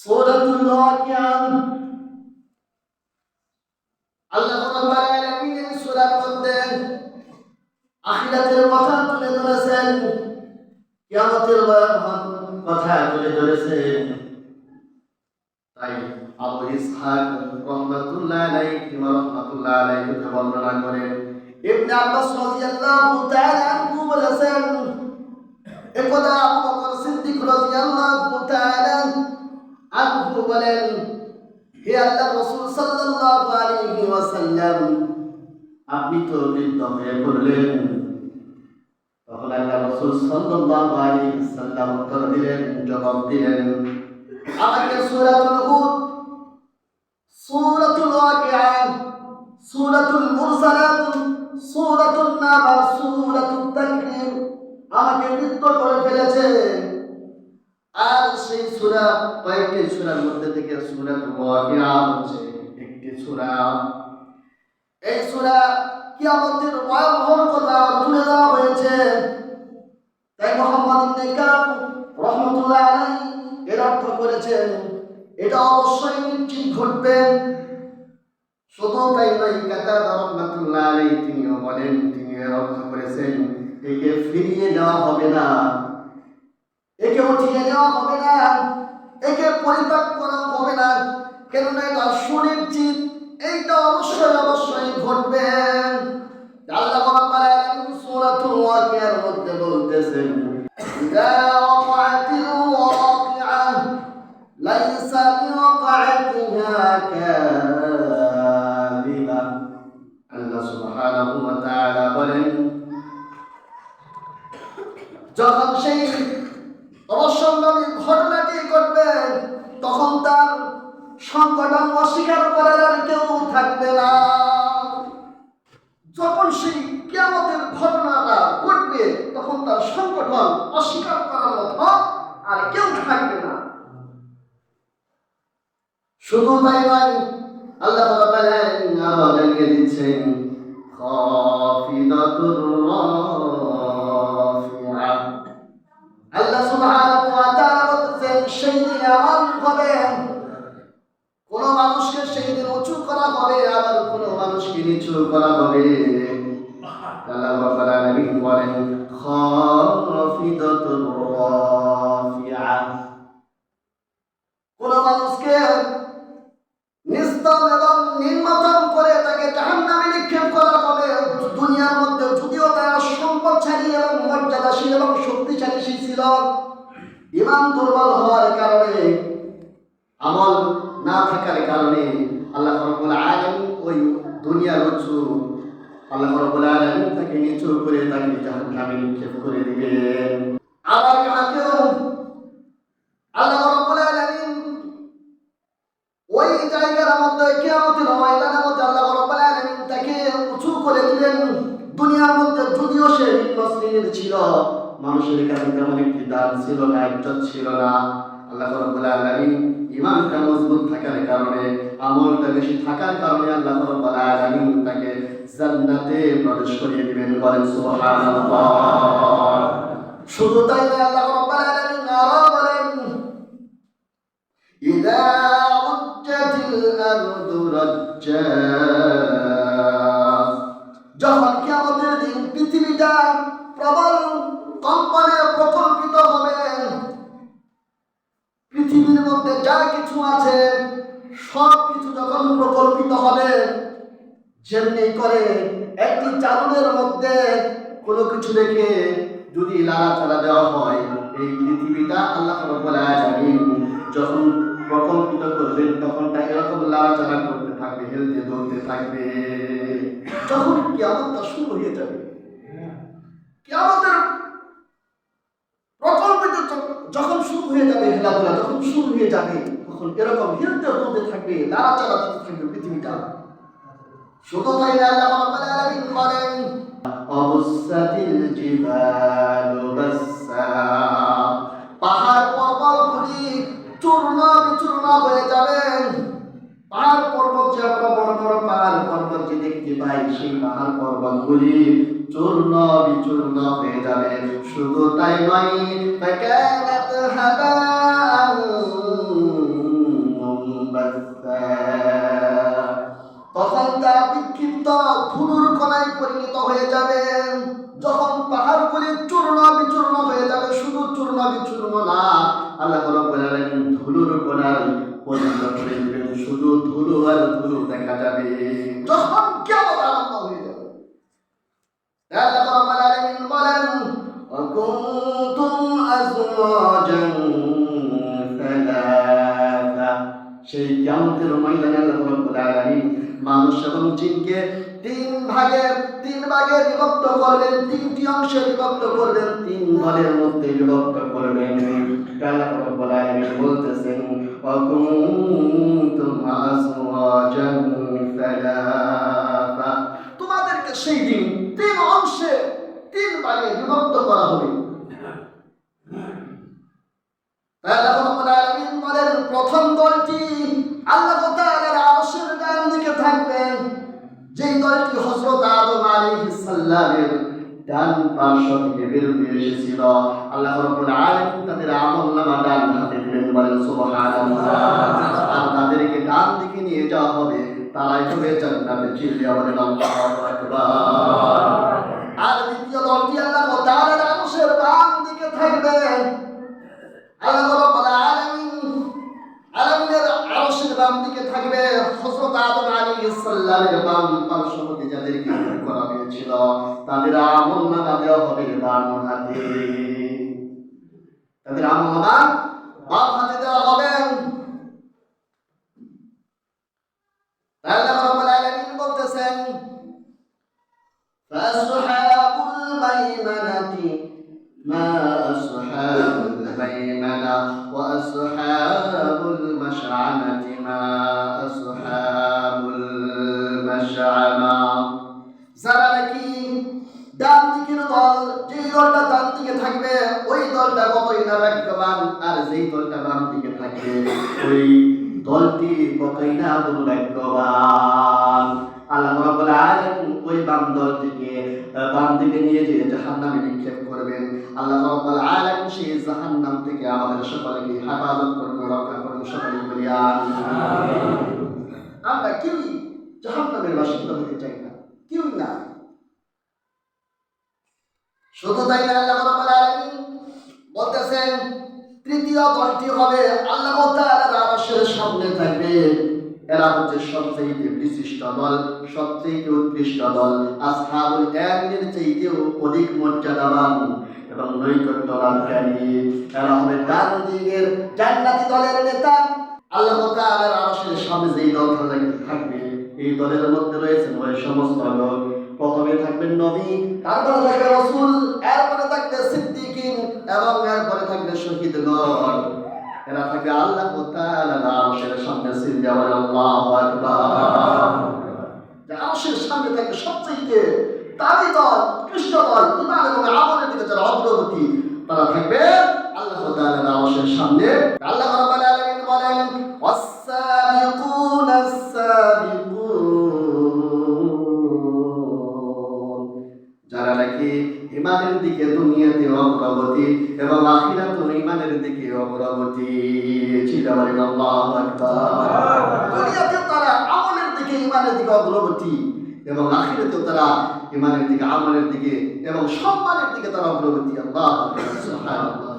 সূরাতুল ওয়াকিয়া। আল্লাহ রাব্বুল আলামিন সূরার মধ্যে আখিরাতের কথা তুলে ধরেছেন, কিয়ামতের কথা তুলে ধরেছেন। তাই আবু ইসহাক রাহমাতুল্লাহ আলাইহি বর্ণনা করেন, ইবনে আব্বাস রাদিয়াল্লাহু তাআলা আনহু বলেছেন, একদা আবু বকর সিদ্দিক রাদিয়াল্লাহু তাআলা আনহু বলেন, হে আল্লাহর রাসূল সাল্লাল্লাহু আলাইহি ওয়াসাল্লাম, আপনি তো বৃদ্ধ হয়ে পড়লেন। তখন আল্লাহর রাসূল সাল্লাল্লাহু আলাইহি ওয়াসাল্লাম উত্তর দিলেন, জবাব দিলেন, আমাকে সূরাতুল হুদ, সূরাতুল ওয়াকিয়া, সূরাতুল মুরসালাত, সূরাতুন নাবা, সূরাতুত তাকবীর আমাকে বৃদ্ধ করে ফেলেছে। আর সেই সূরা, কয়েকটি সূরার মধ্যে থেকে সূরাতুল ওয়াকিয়া হচ্ছে একটি সূরা। এই সূরা কিয়ামতের ভয়াবহ কথা তুলে দেওয়া হয়েছে। তাই মুহাম্মদ ইবনে কাব রাহমাতুল্লাহ আলাইহি এর অর্থ করেছেন, এটা অবশ্যই নিশ্চিত ঘটবে। শুধু তাই নয়, কাতাদা রাহমাতুল্লাহ আলাইহি তিনিও বলেন, তিনি এর অর্থ করেছেন, একে ফিরিয়ে দেওয়া হবে না, একে উঠিয়ে নেওয়া হবে না, একে পরিত্যাগ করা হবে না, কেননা এটা সুনিশ্চিত, এইটা অবশ্যই ঘটবে। আল্লাহ রাব্বুল আলামিন সূরাতুল ওয়াকিয়ার মধ্যে বলতেছেন, ইযা ওয়াকাতিল ওয়াকিআ লাইসা বিওয়াকাতিহা কাযিবা। আল্লাহ সুবহানাহু ওয়া তাআলা বলেন, যখন সেই অবশ্যম্ভাবী ঘটনাটি ঘটবে, তখন তার সংকটন অস্বীকার করার আর কেউ থাকবে না। যখন সেই কিয়ামতের ঘটনাটা ঘটবে, তখন তার সংকটন অস্বীকার করার মতো আর কেউ থাকবে না। শুধু তাই নয়, আল্লাহ রাব্বুল আলামিন আরো জানিয়ে দিচ্ছেন, খাফিদাতুর রাফিআ। আল্লাহ সুবহানাহু ওয়া তাআলা বলতেছেন, সেই দিন এমন হবে, কোন মানুষকে সেই দিন উঁচু করা হবে, আবার কোন মানুষকে নিচু করা হবে। আল্লাহ রাব্বুল আলামিন বলেন, খাফিদাতুর রাফিআ। কোন মানুষকে নিস্তম এবং নিম্নতম করে তাকে জাহান্নামে নিক্ষেপ করা হবে। দুনিয়ার মধ্যে যদিও তারা সম্পদশালী এবং মর্যাদাশীল এবং শক্তিশালী ছিল, ঈমান দুর্বল হওয়ার কারণে, আমল না থাকার কারণে আল্লাহ রাব্বুল আলামিন ওই দুনিয়ার উঁচু, আল্লাহ রাব্বুল আলামিন তাকে নিচু করে তাকে জাহান্নামে নিক্ষেপ করে দিবেন। আবার কাকেও আল্লাহ রাব্বুল আলামিন ওই জায়গার মধ্যে, কিয়ামতের ময়দানের মধ্যে আল্লাহ রাব্বুল আলামিন তাকে উঁচু করে দিবেন। দুনিয়ার মধ্যে যদিও সে নিম্ন শ্রেণীর ছিল, মানুষের কাছে তেমন একটি দান ছিল না, ইজ্জত ছিল না, আল্লাহ রাব্বুল আলামিন ঈমানটা মজবুত থাকার কারণে, আমলটা বেশি থাকার কারণে আল্লাহ রাব্বুল আলামিন তাকে জান্নাতে প্রবেশ করিয়ে দিবেন। বলেন সুবহানাল্লাহ। শুধু তাই নয়, আল্লাহ রাব্বুল আলামিন আরো বলেন, ইযা রুজ্জাতিল আরদু রাজ্জা। যখন কিয়ামতের দিন পৃথিবীটা প্রবল কম্পনে প্রকম্পিত হবে, পৃথিবীর মধ্যে যা কিছু আছে সব কিছু যখন প্রকল্পিত হবে, যেমনি করে একটি চাদরের মধ্যে কোনো কিছু রেখে যদি লাড়াচাড়া দেওয়া হয়, এই পৃথিবীটা আল্লাহ রাব্বুল আলামিন যখন প্রকল্পিত করবেন, তখন তা এরকম লাড়াচাড়া করতে থাকবে, হেলতে দুলতে থাকবে। যখন কিয়ামতটা শুরু হয়ে যাবে, কিয়ামতের প্রকল্পিত যখন শুরু হয়ে যাবে, খেলাধুলা যখন শুরু হয়ে যাবে, তখন এরকম হেলতে দুলতে থাকবে, লাড়াচাড়া দিতে থাকবে পৃথিবীটা। শুধু তাই না, আল্লাহ রাব্বুল আলামিন বলেন, অবসাতিল জিবালু বাসসা। পাহাড় পর্বতগুলি চূর্ণ বিচূর্ণ হয়ে যাবে। পাহাড় পর্বত, যে আমরা বড় বড় পাহাড় পর্বত যে দেখতে পাই, সেই পাহাড় পর্বতগুলি চূর্ণ বিচূর্ণ হয়ে যাবে। শুধু তাই নয়, ফাকানাত হাবাআন বাসা, তখন তারা বিক্ষিপ্ত ধুলোর কণায় পরিণত হয়ে যাবে। যখন পাহাড়গুলি চূর্ণ বিচূর্ণ হয়ে যাবে, শুধু চূর্ণ বিচূর্ণ না, আল্লাহ রাব্বুল আলামিন ধুলোর কণায় পরিণত করে দিবেন, শুধু ধুলো আর ধুলো দেখা যাবে যখন কিয়ামত আরম্ভ হয়ে যাবে। আল্লাহ রাব্বুল আলামিন বলেন, وكنتم أزواجا ثلاثة, সেই কিয়ামতের ময়দানে আল্লাহ রাব্বুল আলামিন মানুষ এবং জিনকে তিন ভাগে বিভক্ত করবেন, তিনটি অংশে বিভক্ত করবেন, তিন দলের মধ্যে বিভক্ত করবেন। আল্লাহ রাব্বুল আলামিন বলতেছেন, وكنتم أزواجا ثلاثة, তোমাদেরকে সেই দিন তিন অংশে তিন ভাগে বিভক্ত করা হবে। আল্লাহ রাব্বুল আলামিন বলেন, প্রথম দলটি আল্লাহ তাআলার আরশের ডান দিকে থাকবেন, যেই দলটি হযরত আদম আলাইহিস সালামের ডান পার্শ্ব থেকে বের হয়ে এসেছিল। আল্লাহ রাব্বুল আলামিন তাদের আমলনামা ডান হাতে দিবেন, বলেন সুবহানাল্লাহ। আর তাদেরকে ডান দিকে নিয়ে যাওয়া হবে, তারাই হবে জান্নাতে, চিল্লিয়া বলেন আল্লাহু আকবার। আর দ্বিতীয় দলটি আল্লাহ তাআলার আরশের বাম দিকে থাকবে। আল্লাহ রাব্বুল আলামিনের আরশের বাম দিকে থাকবে হযরত আদম আলাইহিস সালামের বাম পার্শ্ববর্তী যাদেরকে বের করা হয়েছিল, তাদের আমলনামা দেওয়া হবে বাম হাতে, তাদের আমলনামা বাম হাতে দেওয়া হবে। আল্লাহ রাব্বুল আলামিন বলতেছেন, ফাসহাবুল মাইমানাতি মা আসহাবুল মাইমানা ওয়া আসহাবুল মাশআমাতি মা আসহাবুল মাশআমা, যারা নাকি ডান দিকের দল, যে দলটা ডান দিকে থাকবে ওই দলটা কতই না ভাগ্যবান, আর যেই দলটা বাম দিকে থাকবে ওই দলটি কতই না দুর্ভাগ্যবান। আল্লাহ রাব্বুল আলামিন ওই বাম দলটিকে বাম দিকে নিয়ে যেয়ে জাহান্নামে নিক্ষেপ করবেন। আল্লাহ রাব্বুল আলামিন সেই জাহান্নাম থেকে আমাদের সকলকে হেফাজত করুন, রক্ষা করুন, সকলে বলি আমিন। আমরা কেউই জাহান্নামের বাসিন্দা হতে চাই না, কেউ না। শুধু তাই না, আল্লাহ রাব্বুল আলামিন বলতেছেন তৃতীয় দলটি হবে আল্লাহ তাআলার আরশের সামনে থাকবে। এরা হচ্ছে সবচেয়ে বিশিষ্ট দল, সবচেয়ে উৎকৃষ্ট দল, আসহাবুল ইয়ামিনের চাইতেও অধিক মর্যাদাবান এবং নৈকট্য লাভকারী। এরা হবে ডান দিকের জান্নাতি দলের নেতা। আল্লাহ তাআলার আরশের সামনে যেই দল থাকবে, এই দলের মধ্যে রয়েছে ওই সমস্ত লোক। প্রথমে থাকবেন নবী, তারপরে থাকবে রাসূল, এরপরে থাকবে সিদ্দিকিন এবং এরপরে থাকবে শহীদগণ। এরা থাকবে আল্লাহ তাআলার আরশের সামনে, সিল্লা আল্লাহু আকবার। আরশের সামনে থাকবে সবচেয়ে দামি দল, কৃষ্ণ দল, ঈমান এবং আমলের দিকে যারা অগ্রগতি, তারা থাকবে আল্লাহ তাআলার আরশের সামনে। আল্লাহ রাব্বুল আলামিন বলেন, ওয়াস-সাবিকুনাস সাবিকুন, যারা নাকি ঈমানের দিকে দুনিয়াতে অগ্রগতি এবং আখিরাতে ঈমানের দিকে অগ্রগতি, চিল্লা বলেন আল্লাহু আকবার। দুনিয়াতে তারা আমলের দিকে ঈমানের দিকে অগ্রগতি এবং আখিরাতে তারা ঈমানের দিকে আমলের দিকে এবং সম্মানের দিকে তারা অগ্রগতি। আল্লাহু আকবার, সুবহানাল্লাহ।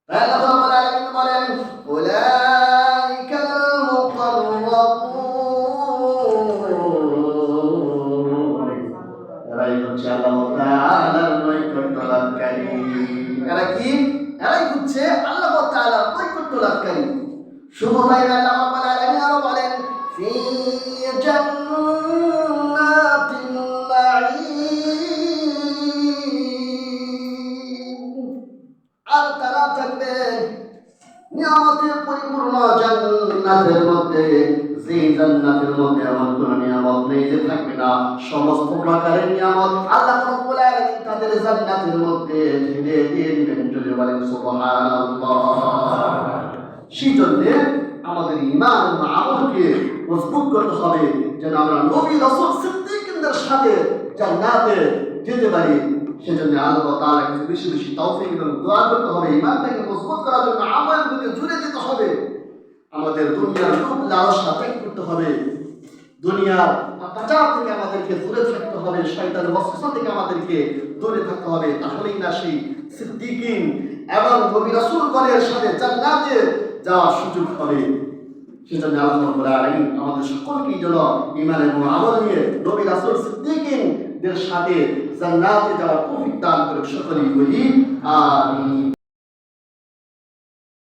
আল্লাহ রাব্বুল আলামিন বলেন, উলাইকাল মুকাররাবুন, এরাই হচ্ছে আল্লাহ তাআলার নৈকট্য লাভকারী। এরা কি? এরাই হচ্ছে আল্লাহ তাআলার নৈকট্য লাভকারী। শুধু তাই না, আল্লাহ রাব্বুল আলামিন আরো বলেন, ফি জান্নাতিন নাঈম, আর তারা থাকবে নিয়ামতে পরিপূর্ণ জান্নাতের মধ্যে, যে জান্নাতের মধ্যে এমন কোন নিয়ামত নেই যে থাকবে না। সমস্ত প্রকারের নিয়ামত আল্লাহ রাব্বুল আলামিন তাদের জান্নাতের মধ্যে ঢেলে দিয়ে দিবেন। চলে বলেন সুবহানাল্লাহ। সেই জন্য আমাদের ঈমান এবং আমলকে মজবুত করতে হবে, যেন আমরা নবী রাসূল সিদ্দিকদের সাথে জান্নাতে যেতে পারি। সেজন্য আল্লাহ তাআলা কাছে বেশি বেশি তৌফিক এবং দোয়া করতে হবে, ঈমানটাকে মজবুত করার জন্য আমলের দিকে জুড়ে দিতে আমাদের দুনিয়ার লোভ লালসা ত্যাগ করতে হবে, দুনিয়ার পাচার থেকে আমাদেরকে দূরে থাকতে হবে, শয়তানের ওয়াসওয়াসা থেকে আমাদেরকে দূরে থাকতে হবে। তাহলেই না সেই সিদ্দিকিন এবং নবী রাসূলগণের সাথে জান্নাতে যাওয়ার সুযোগ হবে। সেজন্য আল্লাহ রাব্বুল আলামিন আমাদের সকলকেই যেন ঈমান এবং আমল নিয়ে নবী রাসূল সিদ্দিকিনদের সাথে জান্নাতে যাওয়ার তৌফিক দান করুক। সকলেই বলি আমিন।